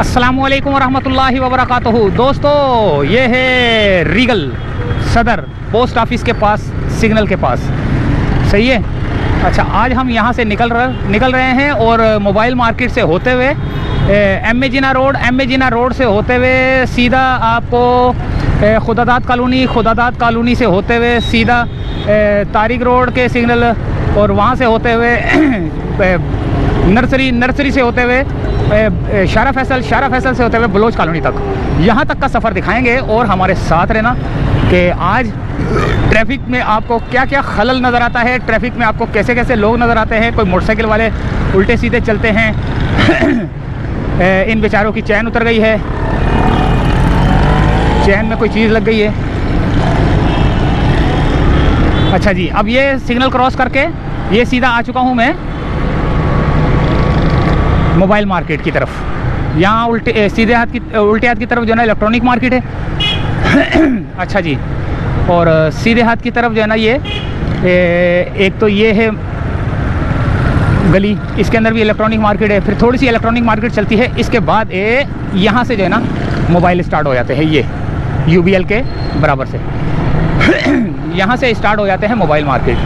अस्सलामुअलैकुम वरहमतुल्लाहि वबरकातुहू। दोस्तों, ये है रीगल सदर पोस्ट ऑफिस के पास, सिग्नल के पास। सही है। अच्छा, आज हम यहाँ से निकल रहे हैं और मोबाइल मार्केट से होते हुए एम ए जिना रोड से होते हुए सीधा आपको खुदादात कॉलोनी से होते हुए सीधा तारिक रोड के सिग्नल और वहाँ से होते हुए नर्सरी से होते हुए शारा फैसल से होते हुए बलोच कॉलोनी तक, यहाँ तक का सफ़र दिखाएंगे। और हमारे साथ रहना कि आज ट्रैफिक में आपको क्या क्या खलल नज़र आता है, ट्रैफिक में आपको कैसे कैसे लोग नज़र आते हैं। कोई मोटरसाइकिल वाले उल्टे सीधे चलते हैं इन बेचारों की चैन उतर गई है, चैन में कोई चीज़ लग गई है। अच्छा जी, अब ये सिग्नल क्रॉस करके ये सीधा आ चुका हूँ मैं मोबाइल मार्केट की तरफ। यहाँ उल्टे हाथ की तरफ जो है ना इलेक्ट्रॉनिक मार्केट है। अच्छा जी, और सीधे हाथ की तरफ जो है ना ये एक तो ये है गली, इसके अंदर भी इलेक्ट्रॉनिक मार्केट है। फिर थोड़ी सी इलेक्ट्रॉनिक मार्केट चलती है, इसके बाद यहाँ से जो है ना मोबाइल स्टार्ट हो जाते हैं। ये UBL के बराबर से यहाँ से स्टार्ट हो जाते हैं मोबाइल मार्केट।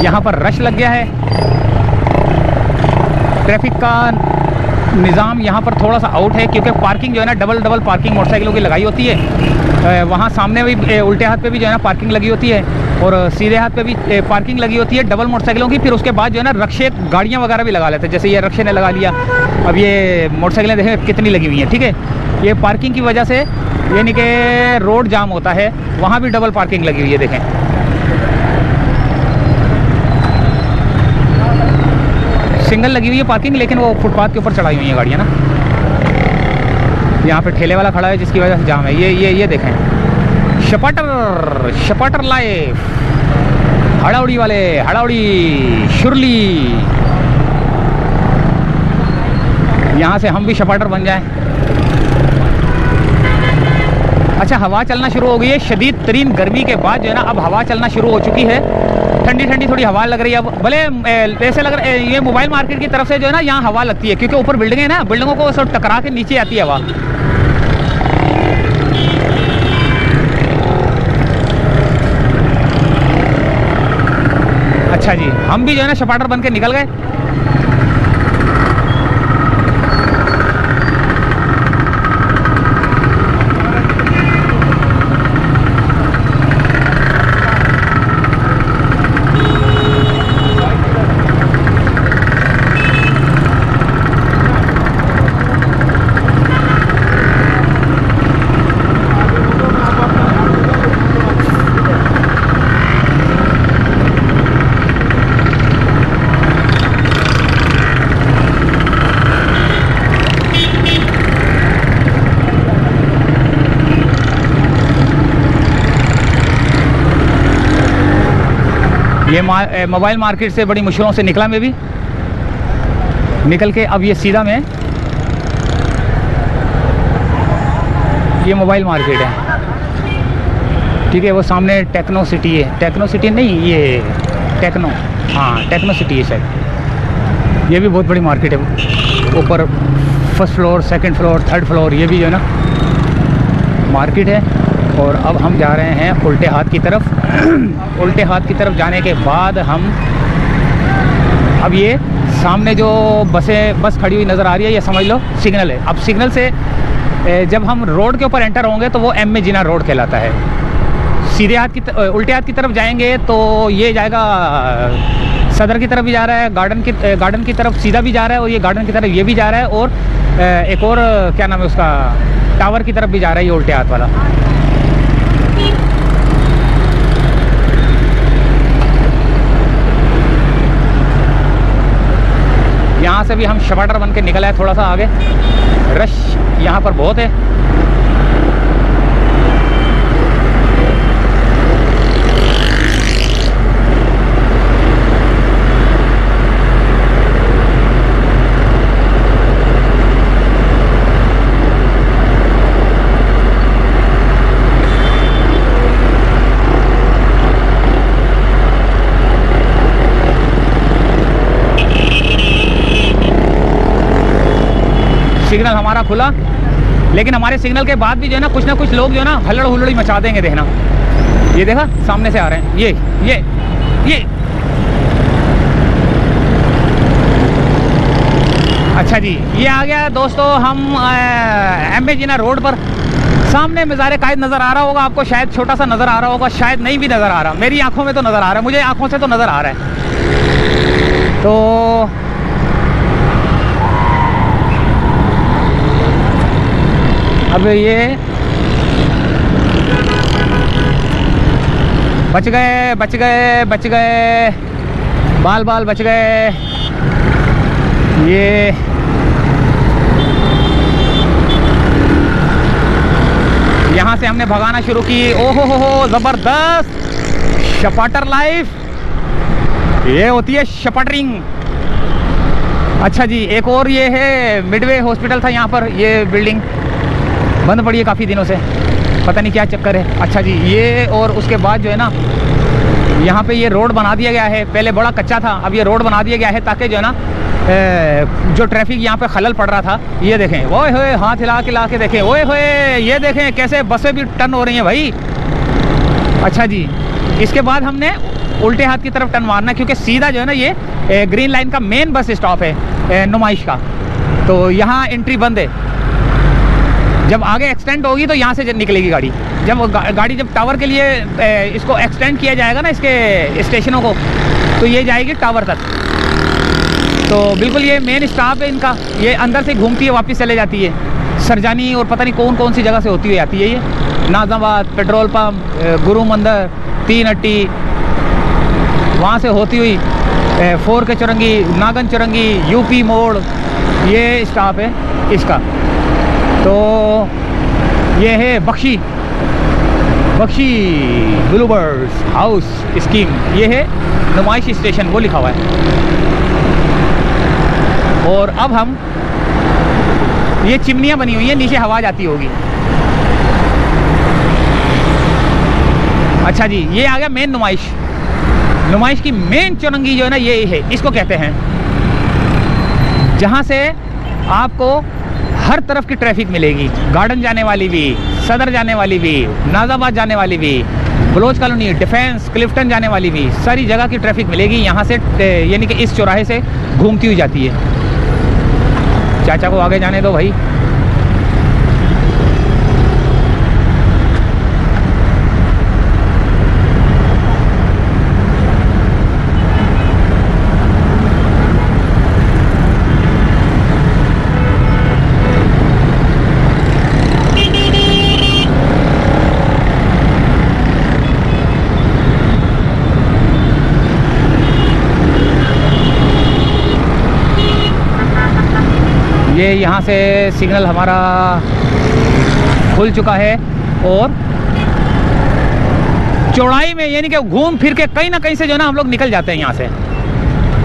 यहाँ पर रश लग गया है। ट्रैफिक का निज़ाम यहाँ पर थोड़ा सा आउट है, क्योंकि पार्किंग जो है ना डबल पार्किंग मोटरसाइकिलों की लगाई होती है। वहाँ सामने भी उल्टे हाथ पे भी जो है ना पार्किंग लगी होती है और सीधे हाथ पे भी पार्किंग लगी होती है डबल मोटरसाइकिलों की। फिर उसके बाद जो है ना रक्शे गाड़ियाँ वगैरह भी लगा लेते हैं, जैसे ये रक्शे ने लगा लिया। अब ये मोटरसाइकिलें देखें कितनी लगी हुई हैं। ठीक है, ये पार्किंग की वजह से यानी कि रोड जाम होता है, वहाँ भी डबल पार्किंग लगी हुई है। देखें, सिंगल लगी हुई है पार्किंग, लेकिन वो फुटपाथ के ऊपर चढ़ाई हुई है गाड़ियाँ ना। यहाँ पे ठेले वाला खड़ा है जिसकी वजह से जाम है। ये देखें, शपाटर लाइफ, हड़ाउड़ी शुरली। यहाँ से हम भी शपाटर बन जाएं। अच्छा, हवा चलना शुरू हो गई है। शदीद तरीन गर्मी के बाद जो है ना अब हवा चलना शुरू हो चुकी है। ठंडी थोड़ी हवा लग रही है। अब भले ऐसे लग रहा है ये मोबाइल मार्केट की तरफ से जो है ना यहाँ हवा लगती है, क्योंकि ऊपर बिल्डिंग है ना, बिल्डिंगों को सब टकरा के नीचे आती है हवा। अच्छा जी, हम भी जो है ना शपाटर बन के निकल गए। ये मोबाइल मार्केट से बड़ी मुश्किलों से निकला मैं भी, निकल के अब ये सीधा में ये मोबाइल मार्केट है। ठीक है, वो सामने टेक्नो सिटी है, टेक्नो सिटी नहीं, ये टेक्नो, हाँ टेक्नो सिटी है शायद। ये भी बहुत बड़ी मार्केट है। ऊपर first floor, second floor, third floor, ये भी जो है ना मार्केट है। और अब हम जा रहे हैं उल्टे हाथ की तरफ। उल्टे हाथ की तरफ जाने के बाद हम अब ये सामने जो बस खड़ी हुई नज़र आ रही है, ये समझ लो सिग्नल है। अब सिग्नल से जब हम रोड के ऊपर एंटर होंगे तो वो एम ए जिना रोड कहलाता है। सीधे हाथ की उल्टे हाथ की तरफ जाएंगे तो ये जाएगा सदर की तरफ भी जा रहा है, गार्डन की तरफ सीधा भी जा रहा है, और ये गार्डन की तरफ ये भी जा रहा है, और एक और क्या नाम है उसका, टावर की तरफ भी जा रहा है ये उल्टे हाथ वाला। यहाँ से भी हम शपाटर बन के निकल आए। थोड़ा सा आगे रश यहाँ पर बहुत है। सिग्नल हमारा खुला, लेकिन हमारे सिग्नल के बाद भी जो है ना कुछ लोग जो है ना हल्लड़ हुल्लड़ी मचा देंगे। देखना, ये देखा सामने से आ रहे हैं, ये अच्छा जी, ये आ गया दोस्तों हम एमए जिना रोड पर। सामने मज़ार कायद नज़र आ रहा होगा आपको, शायद छोटा सा नज़र आ रहा होगा, शायद नहीं भी नज़र आ रहा। मेरी आंखों में तो नज़र आ रहा है, मुझे आंखों से तो नज़र आ रहा है। तो अब ये बच गए, बाल बच गए। ये यहाँ से हमने भगाना शुरू की। ओहो हो ज़बरदस्त शपाटर लाइफ, ये होती है शपटरिंग। अच्छा जी, एक और ये है मिडवे हॉस्पिटल था यहाँ पर, ये बिल्डिंग बंद पड़ी है काफ़ी दिनों से, पता नहीं क्या चक्कर है। अच्छा जी, ये और उसके बाद जो है ना यहाँ पे ये रोड बना दिया गया है, पहले बड़ा कच्चा था, अब ये रोड बना दिया गया है ताकि जो है ना जो ट्रैफिक यहाँ पे खलल पड़ रहा था। ये देखें, ओए होए हाथ हिला के देखें, ओए होए ये देखें कैसे बसें भी टर्न हो रही हैं भाई। अच्छा जी, इसके बाद हमने उल्टे हाथ की तरफ टर्न मारना, क्योंकि सीधा जो है ना ये ग्रीन लाइन का मेन बस स्टॉप है नुमाइश का, तो यहाँ एंट्री बंद है। जब आगे एक्सटेंड होगी तो यहाँ से निकलेगी गाड़ी। जब गाड़ी जब टावर के लिए इसको एक्सटेंड किया जाएगा ना इसके स्टेशनों को, तो ये जाएगी टावर तक। तो बिल्कुल ये मेन स्टॉप है इनका, ये अंदर से घूमती है वापस चले जाती है सरजानी और पता नहीं कौन सी जगह से होती हुई आती है। ये नाजाबाद, पेट्रोल पंप, गुरु मंदिर, 3 अट्टी, वहाँ से होती हुई 4 के चुरंगी, नागन चुरंगी, यूपी मोड़, ये स्टॉप है इसका। तो ये है बख्शी ब्लूबर्ड्स हाउस स्कीम, ये है नुमाइश स्टेशन, वो लिखा हुआ है। और अब हम, ये चिमनियाँ बनी हुई हैं, नीचे हवा जाती होगी। अच्छा जी, ये आ गया मेन नुमाइश की मेन चुरंगी जो है ना ये है, इसको कहते हैं, जहाँ से आपको हर तरफ की ट्रैफिक मिलेगी, गार्डन जाने वाली भी, सदर जाने वाली भी, नाजाबाद जाने वाली भी, बलोच कॉलोनी, डिफेंस, क्लिफ्टन जाने वाली भी, सारी जगह की ट्रैफिक मिलेगी यहाँ से, यानी कि इस चौराहे से घूमती हुई जाती है। चाचा को आगे जाने दो भाई। ये यहाँ से सिग्नल हमारा खुल चुका है और चौड़ाई में, यानी कि घूम फिर के कहीं ना कहीं से जो है ना हम लोग निकल जाते हैं यहाँ से।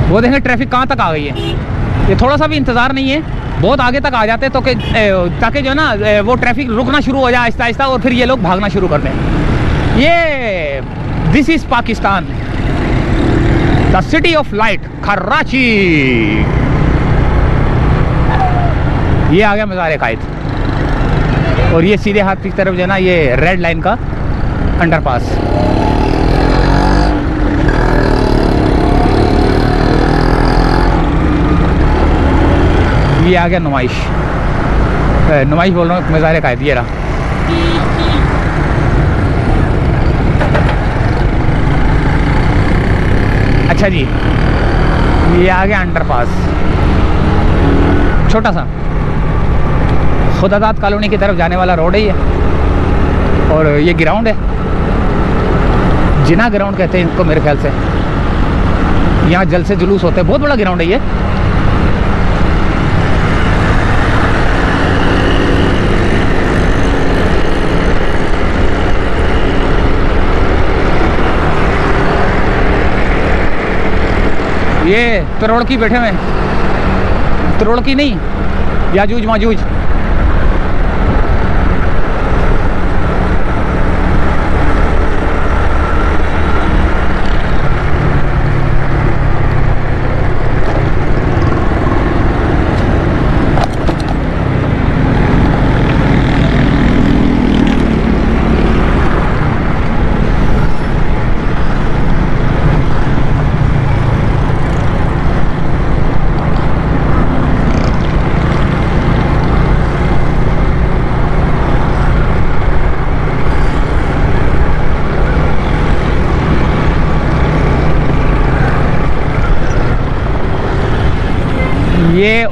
वो देखें ट्रैफिक कहाँ तक आ गई है, ये थोड़ा सा भी इंतज़ार नहीं है, बहुत आगे तक आ जाते हैं, तो ताकि जो है ना वो ट्रैफिक रुकना शुरू हो जाए आहिस्ता आहिस्ता, और फिर ये लोग भागना शुरू कर दें। ये this is Pakistan, the city of light, Karachi. ये आ गया मज़ार कायद, और ये सीधे हाथ की तरफ जो है ना ये रेड लाइन का अंडरपास। ये आ गया नुमाइश बोल रहा हूँ, मज़ार कायद ये रहा। अच्छा जी, ये आ गया अंडरपास, छोटा सा खुदादाद कॉलोनी की तरफ जाने वाला रोड है ये। और ये ग्राउंड है, जिना ग्राउंड कहते हैं इनको मेरे ख्याल से, यहाँ जलसे जुलूस होते हैं, बहुत बड़ा ग्राउंड है ये। ये तरोड़की बैठे हुए, तरोड़की नहीं, याजूज माजूज।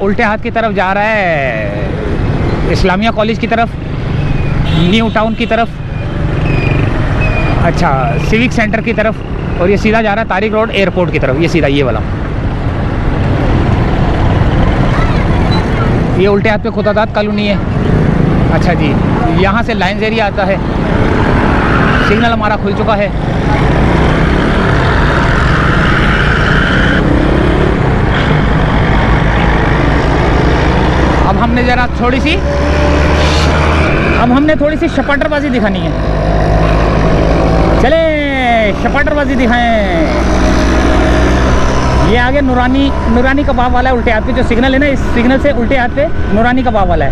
उल्टे हाथ की तरफ जा रहा है इस्लामिया कॉलेज की तरफ, न्यू टाउन की तरफ, अच्छा सिविक सेंटर की तरफ, और ये सीधा जा रहा है तारिक रोड एयरपोर्ट की तरफ, ये सीधा ये वाला। ये उल्टे हाथ पे खुदादात कॉलोनी है। अच्छा जी, यहाँ से लाइन्स एरिया आता है। सिग्नल हमारा खुल चुका है। अब हमने ज़रा थोड़ी सी शपाटरबाजी दिखानी है। चले शपाटरबाजी दिखाएं। ये आगे नूरानी कबाब वाला है उल्टे हाथ पे, जो सिग्नल है ना, इस सिग्नल से उल्टे हाथ पे नूरानी कबाब वाला है।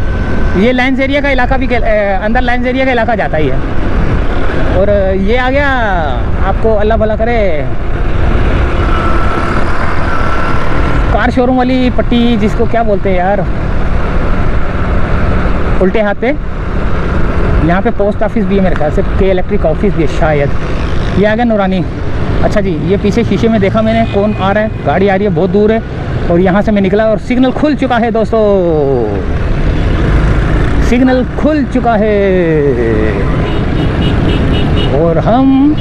ये लाइन्स एरिया का इलाका भी अंदर लाइन्स एरिया का इलाका जाता ही है। और ये आ गया आपको अल्लाह भला करे कार शोरूम वाली पट्टी, जिसको क्या बोलते हैं यार, उल्टे हाथ पे। यहाँ पे पोस्ट ऑफिस भी है मेरे ख्याल से, के इलेक्ट्रिक ऑफिस भी है शायद। ये आ गया नूरानी। अच्छा जी, ये पीछे शीशे में देखा मैंने कौन आ रहा है, गाड़ी आ रही है, बहुत दूर है। और यहाँ से मैं निकला और सिग्नल खुल चुका है दोस्तों, सिग्नल खुल चुका है। और हम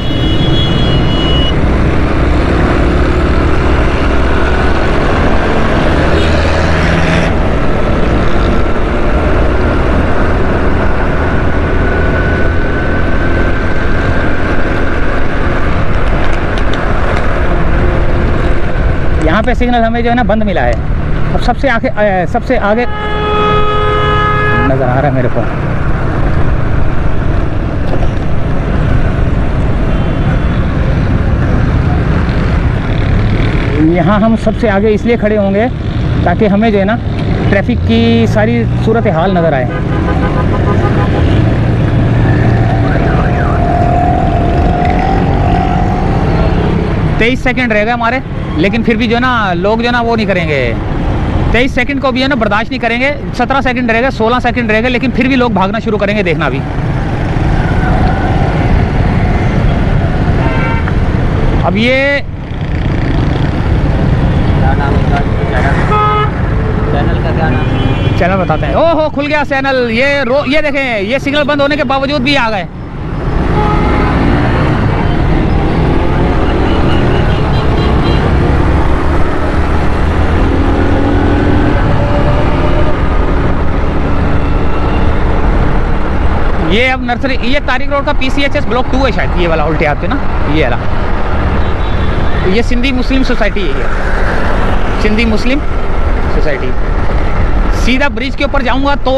यहाँ पे सिग्नल हमें जो है ना बंद मिला है। अब सबसे आगे नज़र आ रहा है मेरे को। यहाँ हम सबसे आगे इसलिए खड़े होंगे ताकि हमें जो है ना ट्रैफिक की सारी सूरत हाल नज़र आए। तेईस सेकंड रहेगा हमारे, लेकिन फिर भी जो है ना लोग जो है ना वो नहीं करेंगे, 23 सेकंड को भी है ना बर्दाश्त नहीं करेंगे। 17 सेकंड रहेगा, 16 सेकंड रहेगा, लेकिन फिर भी लोग भागना शुरू करेंगे, देखना अभी। अब ये चैनल का क्या नाम? चैनल बताते हैं। ओहो खुल गया चैनल। ये देखें, ये सिग्नल बंद होने के बावजूद भी आ गए। ये अब नर्सरी, ये तारिक रोड का PCHS ब्लॉक 2 है शायद, ये वाला उल्टे हाथ पे ना, ये वाला। ये सिंधी मुस्लिम सोसाइटी है, ये सिंधी मुस्लिम सोसाइटी। सीधा ब्रिज के ऊपर जाऊंगा तो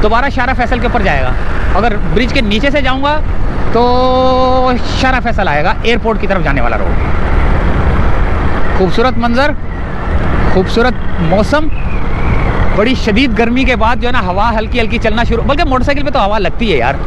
दोबारा शारा फैसल के ऊपर जाएगा। अगर ब्रिज के नीचे से जाऊंगा तो शारा फैसल आएगा, एयरपोर्ट की तरफ जाने वाला रोड। खूबसूरत मंजर, खूबसूरत मौसम। बड़ी शदीद गर्मी के बाद जो है ना हवा हल्की हल्की चलना शुरू, बल्कि मोटरसाइकिल पे तो हवा लगती है यार।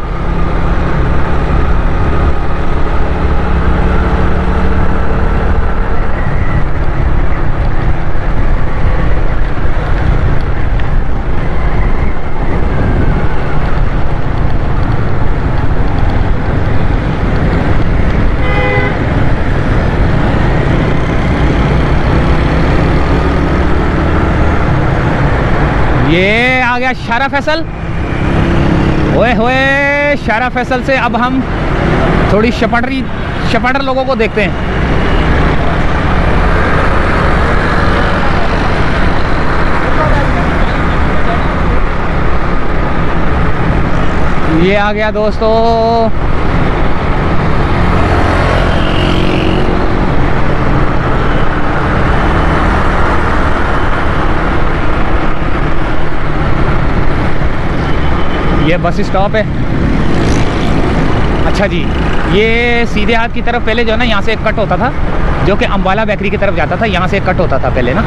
ये आ गया शारा फैसल। ओए होए, शारा फैसल से अब हम थोड़ी शपाटर लोगों को देखते हैं। ये आ गया दोस्तों ये बस स्टॉप है। अच्छा जी, ये सीधे हाथ की तरफ पहले जो है ना यहाँ से एक कट होता था, जो कि अम्बाला बेकरी की तरफ जाता था। यहाँ से एक कट होता था पहले ना,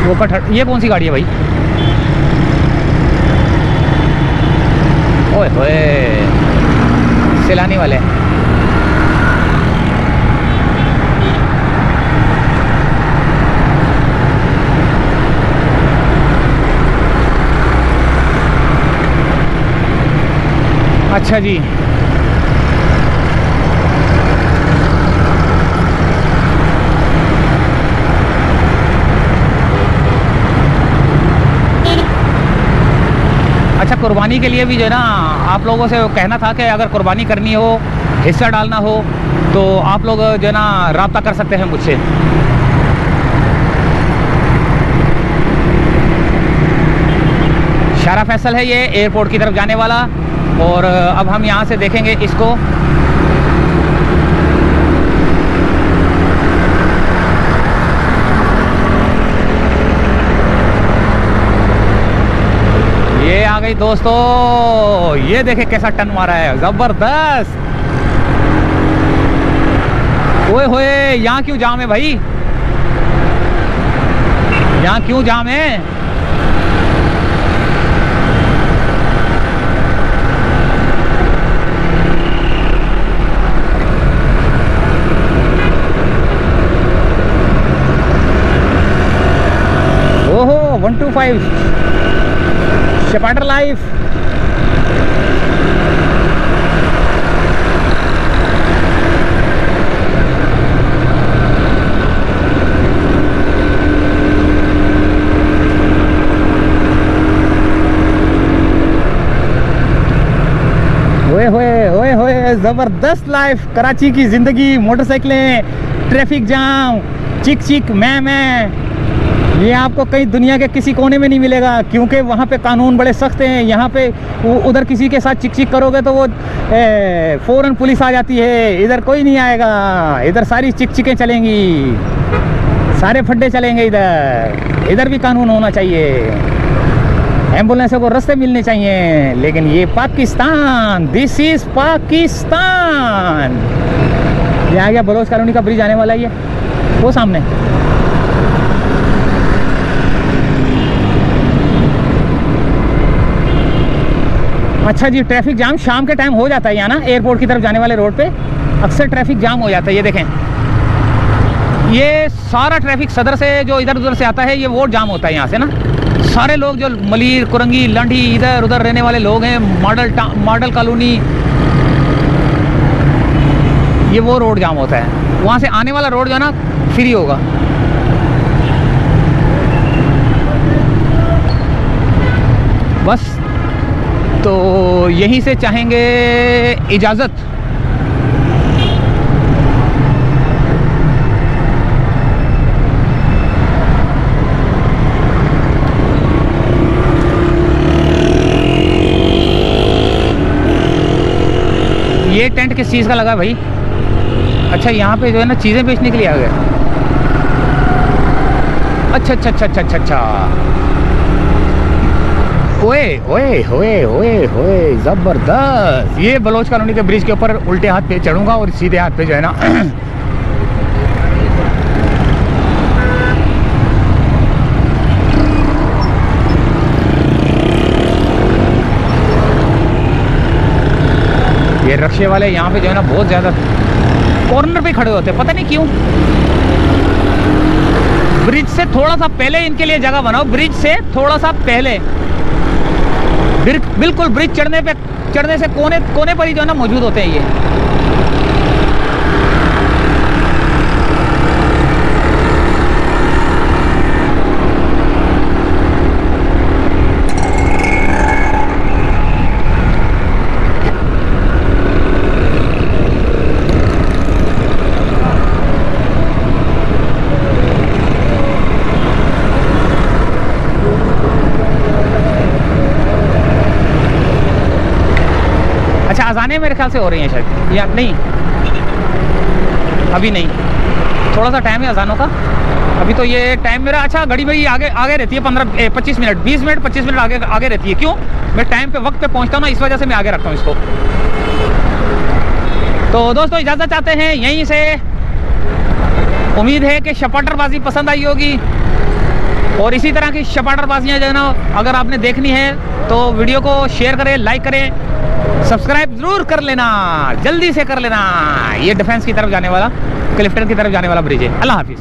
वो कट। ये कौन सी गाड़ी है भाई? ओए होए, सैलानी वाले। अच्छा जी, अच्छा, कुर्बानी के लिए भी जो है ना आप लोगों से कहना था कि अगर कुर्बानी करनी हो, हिस्सा डालना हो, तो आप लोग जो है ना रब्ता कर सकते हैं मुझसे। शारा फैसल है ये एयरपोर्ट की तरफ जाने वाला, और अब हम यहाँ से देखेंगे इसको। ये आ गई दोस्तों, ये देखे कैसा टन मारा है, जबरदस्त। ओए होए, यहाँ क्यों जाम है भाई, यहाँ क्यों जाम है? ओहो 125 शपाटर लाइफ। ओए होए ओए होए, जबरदस्त लाइफ, कराची की जिंदगी, मोटरसाइकिलें, ट्रैफिक जाम, चिक चिक मैं, ये आपको कहीं दुनिया के किसी कोने में नहीं मिलेगा, क्योंकि वहाँ पे कानून बड़े सख्त हैं। यहाँ पे उधर किसी के साथ चिक चिक करोगे तो वो फौरन पुलिस आ जाती है, इधर कोई नहीं आएगा, इधर सारी चिक चिकें चलेंगी, सारे फड्डे चलेंगे, इधर भी कानून होना चाहिए, एम्बुलेंसों को रास्ते मिलने चाहिए। लेकिन ये पाकिस्तान, दिस इज पाकिस्तान। ये आ गया बलोच कॉलोनी का ब्रिज आने वाला ही है वो सामने। अच्छा जी, ट्रैफिक जाम शाम के टाइम हो जाता है यहाँ ना, एयरपोर्ट की तरफ जाने वाले रोड पे अक्सर ट्रैफिक जाम हो जाता है। ये देखें, ये सारा ट्रैफिक सदर से जो इधर उधर से आता है, ये वो जाम होता है यहाँ से ना। सारे लोग जो मलीर, कुरंगी, लंडी, इधर उधर रहने वाले लोग हैं, मॉडल कॉलोनी, ये वो रोड जाम होता है। वहाँ से आने वाला रोड जो है ना फ्री होगा। बस तो यहीं से चाहेंगे इजाज़त। ये टेंट किस चीज़ का लगा भाई? अच्छा, यहाँ पे जो है ना चीज़ें बेचने के लिए आ गए। अच्छा अच्छा अच्छा अच्छा अच्छा अच्छा, ओए ओए ओए ओए ओए, जबरदस्त। ये बलोच कॉलोनी के ब्रिज के ऊपर उल्टे हाथ पे चढ़ूंगा और सीधे हाथ पे जो है ना ये रक्शे वाले यहाँ पे जो है ना बहुत ज़्यादा कॉर्नर पे खड़े होते हैं, पता नहीं क्यों। ब्रिज से थोड़ा सा पहले इनके लिए जगह बनाओ, ब्रिज से थोड़ा सा पहले, बिल्कुल ब्रिज चढ़ने से कोने पर ही जो है ना मौजूद होते हैं ये। अजानें मेरे ख्याल से हो रही हैं शायद, या नहीं अभी नहीं, थोड़ा सा टाइम है अजानों का अभी। तो ये टाइम मेरा, अच्छा घड़ी भाई आगे रहती है 15-25 मिनट, 20 मिनट 25 मिनट आगे रहती है। क्यों? मैं टाइम पे वक्त पे पहुंचता हूँ ना, इस वजह से मैं आगे रखता हूँ इसको। तो दोस्तों इजाज़त चाहते हैं यहीं से। उम्मीद है कि शपाटरबाजी पसंद आई होगी, और इसी तरह की शपाटरबाजियाँ जो है ना अगर आपने देखनी है तो वीडियो को शेयर करें, लाइक करें, सब्सक्राइब जरूर कर लेना, जल्दी से कर लेना। ये डिफेंस की तरफ जाने वाला, क्लिफ्टन की तरफ जाने वाला ब्रिज है। अल्लाह हाफिज़।